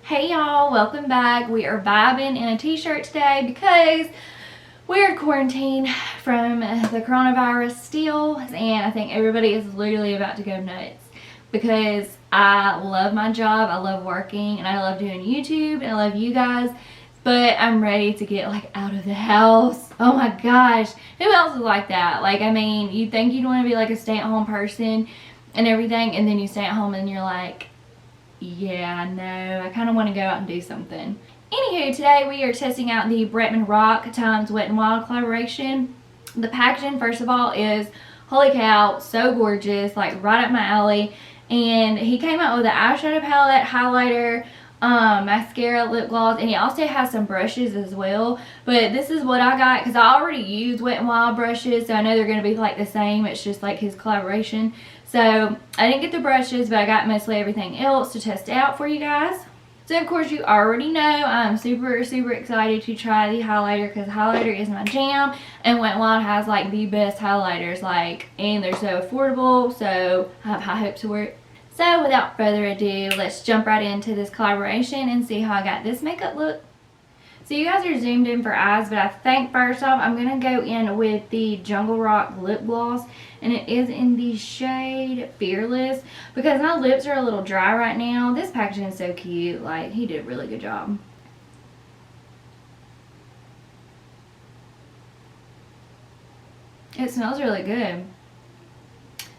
Hey y'all, welcome back. We are vibing in a t-shirt today because we're quarantined from the coronavirus still, and I think everybody is literally about to go nuts because I love my job, I love working, and I love doing YouTube, and I love you guys, but I'm ready to get like out of the house. Oh my gosh, who else is like that? Like, I mean, you think you'd want to be like a stay-at-home person and everything, and then you stay at home and you're like, yeah, no, I kind of want to go out and do something. Anywho, today we are testing out the Bretman Rock times Wet n Wild collaboration. The packaging, first of all, is holy cow, so gorgeous, like right up my alley. And he came out with an eyeshadow palette, highlighter, mascara, lip gloss, and he also has some brushes as well. But this is what I got because I already used Wet n Wild brushes, so I know they're going to be like the same. It's just like his collaboration. So I didn't get the brushes, but I got mostly everything else to test out for you guys. So of course you already know I'm super excited to try the highlighter because highlighter is my jam, and Wet n Wild has like the best highlighters, like, and they're so affordable, so I have high hopes for it. So without further ado, let's jump right into this collaboration and see how I got this makeup look. So you guys are zoomed in for eyes, but I think first off I'm going to go in with the Jungle Rock lip gloss, and it is in the shade Fearless because my lips are a little dry right now. This packaging is so cute, like he did a really good job. It smells really good.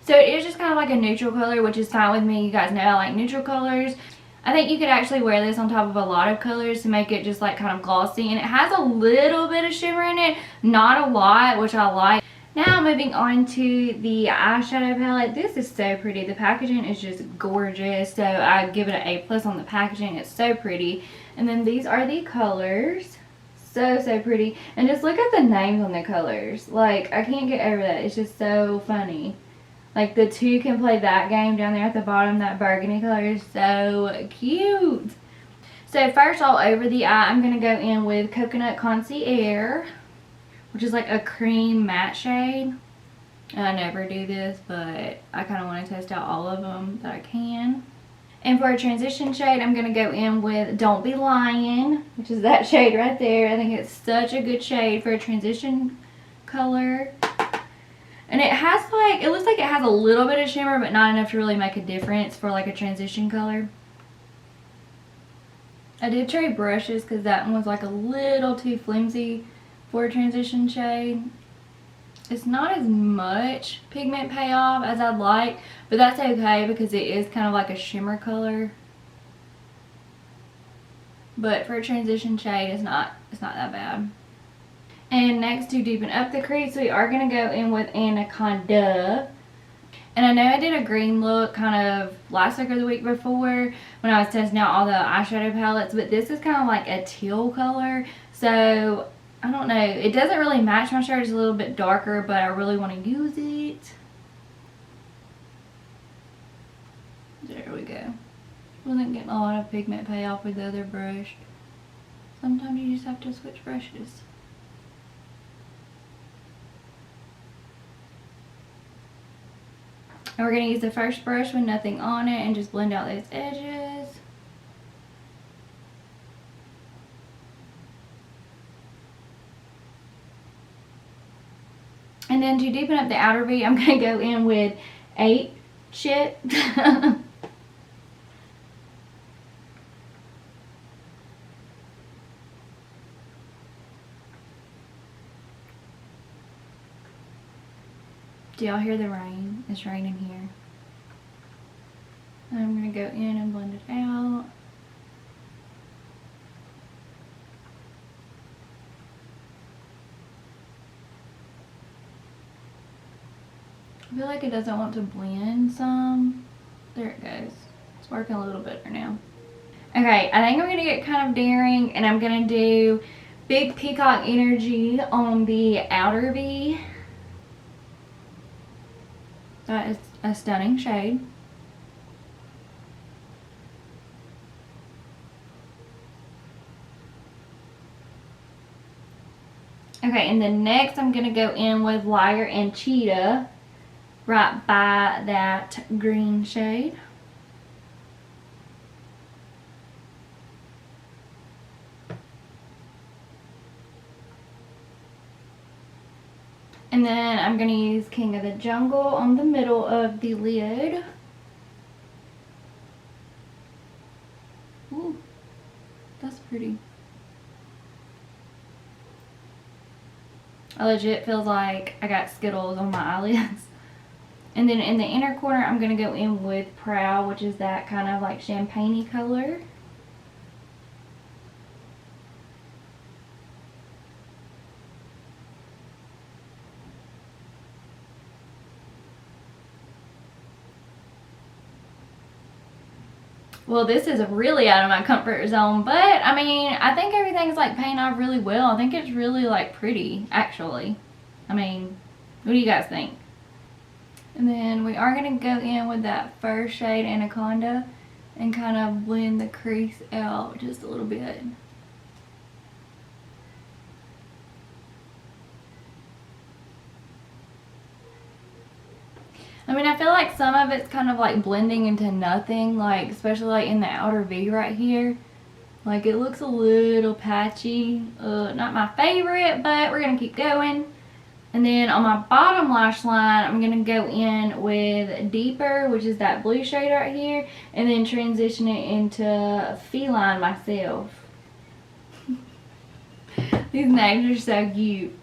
So it is just kind of like a neutral color, which is fine with me. You guys know I like neutral colors. I think you could actually wear this on top of a lot of colors to make it just like kind of glossy, and it has a little bit of shimmer in it, not a lot, which I like. Now moving on to the eyeshadow palette. This is so pretty. The packaging is just gorgeous, so I give it an A+ on the packaging. It's so pretty. And then these are the colors. So pretty. And just look at the names on the colors. Like, I can't get over that. It's just so funny. Like, the two can play that game down there at the bottom. That burgundy color is so cute. So first, all over the eye, I'm going to go in with Coconut Concierge, which is like a cream matte shade. I never do this, but I kind of want to test out all of them that I can. And for a transition shade, I'm going to go in with Don't Be Lying, which is that shade right there. I think it's such a good shade for a transition color. And it has like, it looks like it has a little bit of shimmer, but not enough to really make a difference for like a transition color. I did trade brushes because that one was like a little too flimsy for a transition shade. It's not as much pigment payoff as I'd like, but that's okay because it is kind of like a shimmer color. But for a transition shade, it's not that bad. And next, to deepen up the crease, we are going to go in with Anaconda. And I know I did a green look kind of last week or the week before when I was testing out all the eyeshadow palettes, but this is kind of like a teal color. So, I don't know. It doesn't really match my shirt. It's a little bit darker, but I really want to use it. There we go. Wasn't getting a lot of pigment payoff with the other brush. Sometimes you just have to switch brushes. And we're going to use the first brush with nothing on it and just blend out those edges. And then to deepen up the outer V, I'm going to go in with 8 Chit. Do y'all hear the rain? It's raining here. And I'm going to go in and blend it out. I feel like it doesn't want to blend some. There it goes. It's working a little better now. Okay, I think I'm going to get kind of daring, and I'm going to do Big Peacock Energy on the outer V. That is a stunning shade. Okay, and then next I'm going to go in with Liger and Cheetah right by that green shade. And then I'm going to use King of the Jungle on the middle of the lid. Ooh, that's pretty. I legit feels like I got Skittles on my eyelids. And then in the inner corner, I'm going to go in with Proud, which is that kind of like champagne-y color. Well, this is really out of my comfort zone, but I mean, I think everything's like paying off really well. I think it's really like pretty, actually. I mean, what do you guys think? And then we are going to go in with that first shade, Anaconda, and kind of blend the crease out just a little bit. I mean, I feel like some of it's kind of like blending into nothing, like especially like in the outer V right here. Like it looks a little patchy. Not my favorite, but we're going to keep going. And then on my bottom lash line, I'm going to go in with Deeper, which is that blue shade right here, and then transition it into Feline myself. These names are so cute.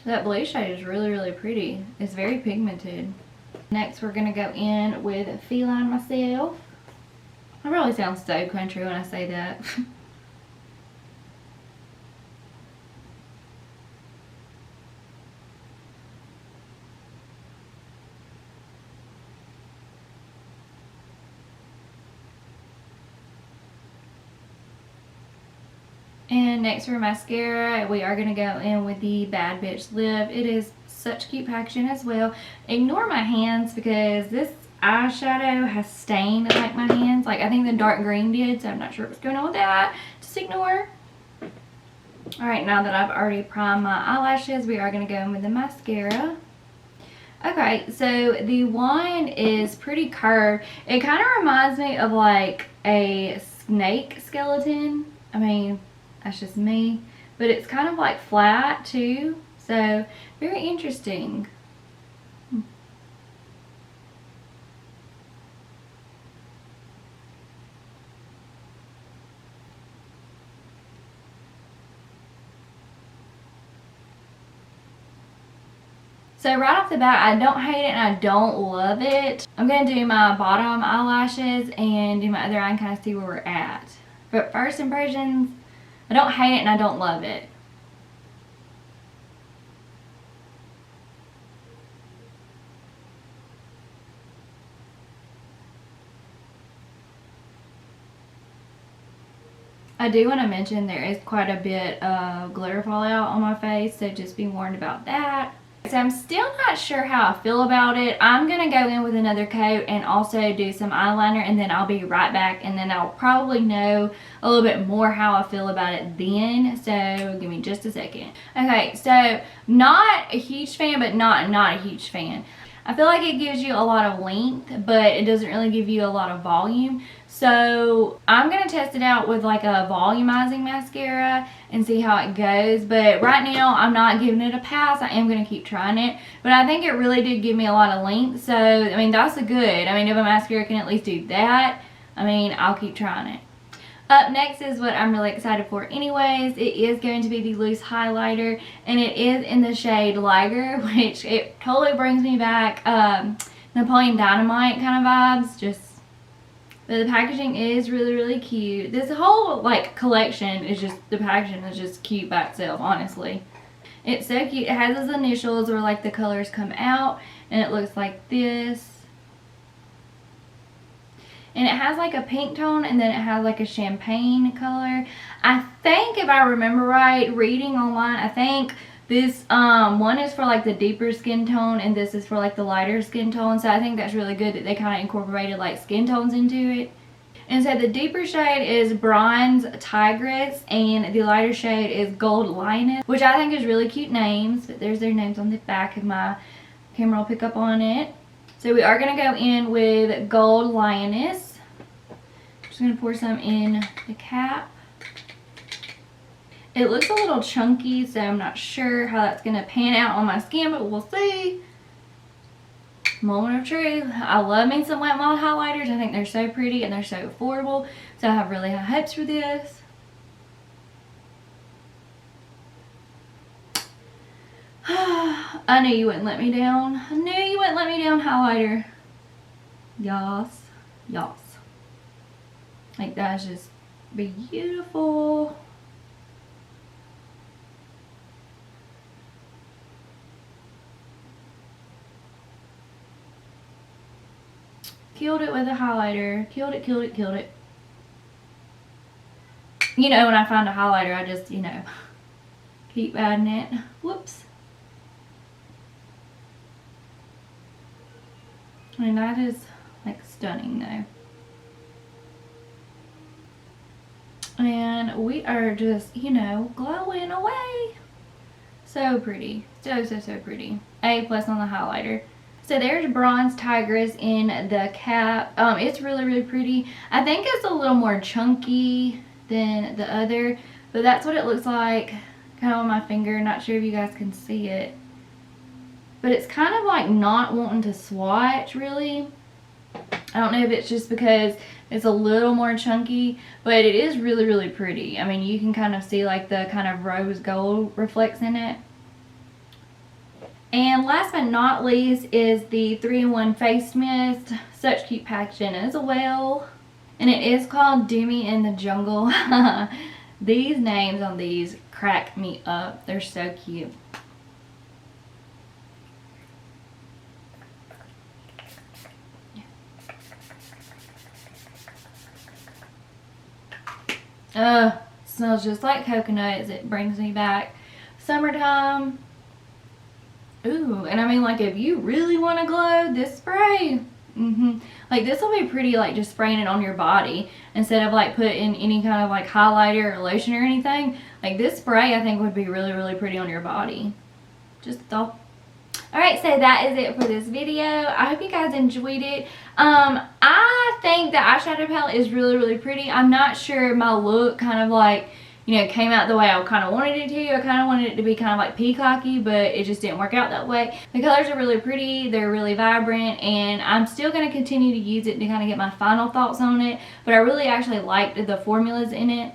That blue shade is really, really pretty. It's very pigmented. Next, we're going to go in with Feline myself. I really sound so country when I say that. And next for mascara, we are going to go in with the Bad Bitch Lift. It is such cute packaging as well. Ignore my hands because this eyeshadow has stained like my hands. Like I think the dark green did, so I'm not sure what's going on with that. Just ignore. Alright, now that I've already primed my eyelashes, we are going to go in with the mascara. Okay, so the one is pretty curved. It kind of reminds me of like a snake skeleton. I mean, that's just me. But it's kind of like flat too. So, very interesting. So right off the bat, I don't hate it and I don't love it. I'm going to do my bottom eyelashes and do my other eye and kind of see where we're at. But first impressions, I don't hate it and I don't love it. I do want to mention there is quite a bit of glitter fallout on my face, so just be warned about that. So I'm still not sure how I feel about it. I'm going to go in with another coat and also do some eyeliner, and then I'll be right back, and then I'll probably know a little bit more how I feel about it then. So give me just a second. Okay, so not a huge fan, but not a huge fan. I feel like it gives you a lot of length, but it doesn't really give you a lot of volume. So I'm going to test it out with like a volumizing mascara and see how it goes. But right now I'm not giving it a pass. I am going to keep trying it. But I think it really did give me a lot of length. So, I mean, that's a good. I mean, if a mascara can at least do that, I mean, I'll keep trying it. Up next is what I'm really excited for anyways. It is going to be the loose highlighter, and it is in the shade Liger, which it totally brings me back Napoleon Dynamite kind of vibes. But the packaging is really, really cute. This whole like collection is just, the packaging is just cute by itself, honestly. It's so cute. It has its initials where like the colors come out, and it looks like this. And it has like a pink tone, and then it has like a champagne color. I think if I remember right, reading online, I think this one is for like the deeper skin tone, and this is for like the lighter skin tone. So I think that's really good that they kind of incorporated like skin tones into it. And so the deeper shade is Bronze Tigress and the lighter shade is Gold Lioness, which I think is really cute names, but there's their names on the back of my camera will pick up on it. So we are going to go in with Gold Lioness. Just going to pour some in the cap. It looks a little chunky, so I'm not sure how that's going to pan out on my skin, but we'll see. Moment of truth. I love me some Wet n Wild highlighters. I think they're so pretty and they're so affordable. So I have really high hopes for this. I knew you wouldn't let me down. I knew you wouldn't let me down, highlighter. Yas. Yas. Like, that's just beautiful. Killed it with a highlighter. Killed it, killed it, killed it. You know, when I find a highlighter, I just, you know, keep adding it. Whoops. And that is, like, stunning, though. And we are just, you know, glowing away. So pretty. So, so, so pretty. A+ on the highlighter. So there's Bronze Tigress in the cap. It's really, really pretty. I think it's a little more chunky than the other, but that's what it looks like kind of on my finger. Not sure if you guys can see it, but it's kind of like not wanting to swatch really. I don't know if it's just because it's a little more chunky, but it is really, really pretty. I mean, you can kind of see like the kind of rose gold reflects in it. And last but not least is the 3-in-1 Face Mist. Such cute packaging as well. And it is called Do Me in the Jungle. These names on these crack me up. They're so cute. Smells just like coconuts. It brings me back summertime. Ooh, and I mean, like, if you really want to glow, this spray, like, this will be pretty, like, just spraying it on your body instead of, like, putting any kind of, like, highlighter or lotion or anything. Like, this spray, I think, would be really, really pretty on your body. Just thought. Alright, so that is it for this video. I hope you guys enjoyed it. I think the eyeshadow palette is really, really pretty. I'm not sure my look kind of, like, you know, came out the way I kind of wanted it to. I kind of wanted it to be kind of like peacocky, but it just didn't work out that way. The colors are really pretty. They're really vibrant, and I'm still going to continue to use it to kind of get my final thoughts on it, but I really actually liked the formulas in it.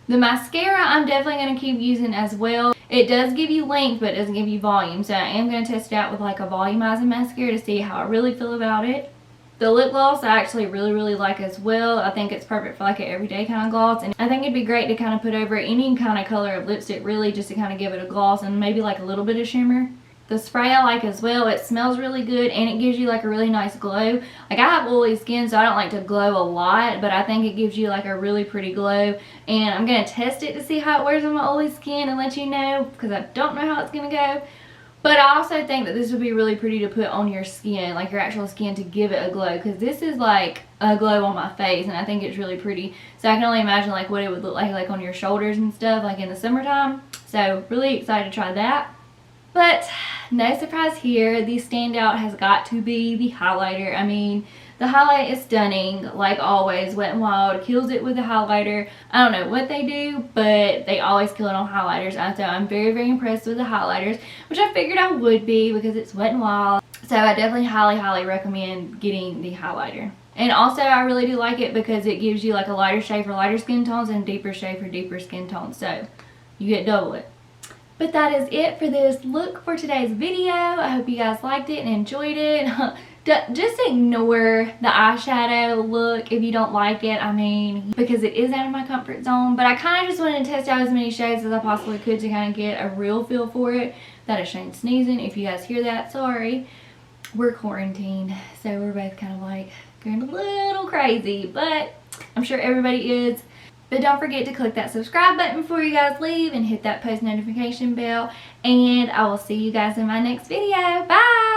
The mascara I'm definitely going to keep using as well. It does give you length, but it doesn't give you volume, so I am going to test it out with like a volumizing mascara to see how I really feel about it. The lip gloss I actually really, really like as well. I think it's perfect for like an everyday kind of gloss. And I think it'd be great to kind of put over any kind of color of lipstick really, just to kind of give it a gloss and maybe like a little bit of shimmer. The spray I like as well. It smells really good and it gives you like a really nice glow. Like, I have oily skin, so I don't like to glow a lot, but I think it gives you like a really pretty glow. And I'm going to test it to see how it wears on my oily skin and let you know, because I don't know how it's going to go. But I also think that this would be really pretty to put on your skin, like your actual skin, to give it a glow. Because this is like a glow on my face, and I think it's really pretty. So I can only imagine like what it would look like on your shoulders and stuff, like in the summertime. So really excited to try that. But no surprise here, the standout has got to be the highlighter. I mean, the highlight is stunning, like always. Wet n Wild kills it with the highlighter. I don't know what they do, but they always kill it on highlighters. And so I'm very, very impressed with the highlighters, which I figured I would be because it's Wet n Wild. So I definitely highly, highly recommend getting the highlighter. And also, I really do like it because it gives you like a lighter shade for lighter skin tones and deeper shade for deeper skin tones. So you get double it. But that is it for this look for today's video. I hope you guys liked it and enjoyed it. Just ignore the eyeshadow look if you don't like it. I mean, because it is out of my comfort zone. But I kind of just wanted to test out as many shades as I possibly could to kind of get a real feel for it. That is Shane sneezing. If you guys hear that, sorry. We're quarantined, so we're both kind of like going a little crazy. But I'm sure everybody is. But don't forget to click that subscribe button before you guys leave and hit that post notification bell. And I will see you guys in my next video. Bye!